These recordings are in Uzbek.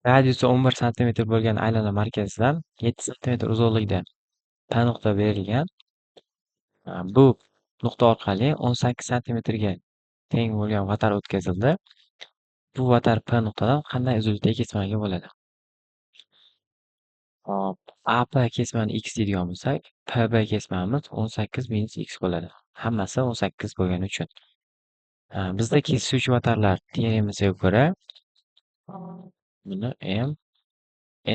Radiusi 11 santimetr bo'lgan aylana markazidan 7 santimetr uzoqlikda P nuqta berilgan. Bu nuqta orqali 18 santimetrga teng bo'lgan vatar o'tkazildi. Bu vatar P nuqtadan qanday uzunlikdagi kesmaga bo'ladi? Hop, AP kesmani x deydigan bo'lsak, PB kesmamiz 18 minus x bo'ladi. Hammasi 18 bo'lgani uchun. Bizda kesishuvchi vatarlar teoremasiga ko'ra buni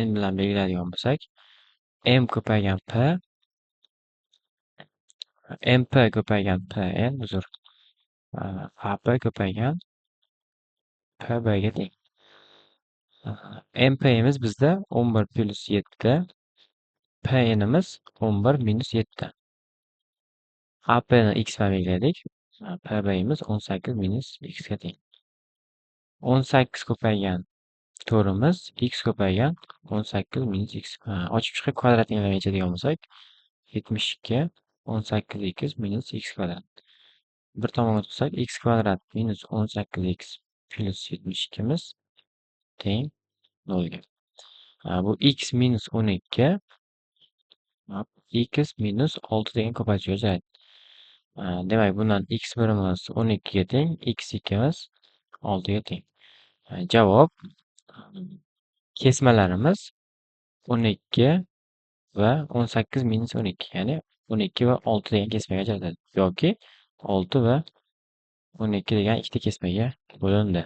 n bilan belgilaydigan bo'lsak, m ko'paygan p, mp ko'paygan pn uzr, ap ko'paygan pb ga teng. mpimiz bizda 11 plus 7, pnimiz 11 minus 7. apni x bilan belgiladik. pbimiz 18 minus x ga teng. 18 ko'paygan 4imiz x ko'paygan 18 minus x. Ochib chiqib kvadratni egallamachi degan bo'lsak, 72 18x minus x kvadrat. Bir tomonga tutsak, x kvadrat minus 18x plus 72 miz teng 0 ga. Bu x minus 12 x minus 6 degan ko'paytishga o'xshaydi. Demak, bundan x birimiz 12 ga teng, x ikkimiz 6 ga teng. Javob kesmalarimiz 12 va 18 minus 12, ya'ni 12 va 6 degan kesmaga ajratadi yoki 6 va 12 degan ikkita kesmaga bo'lindi.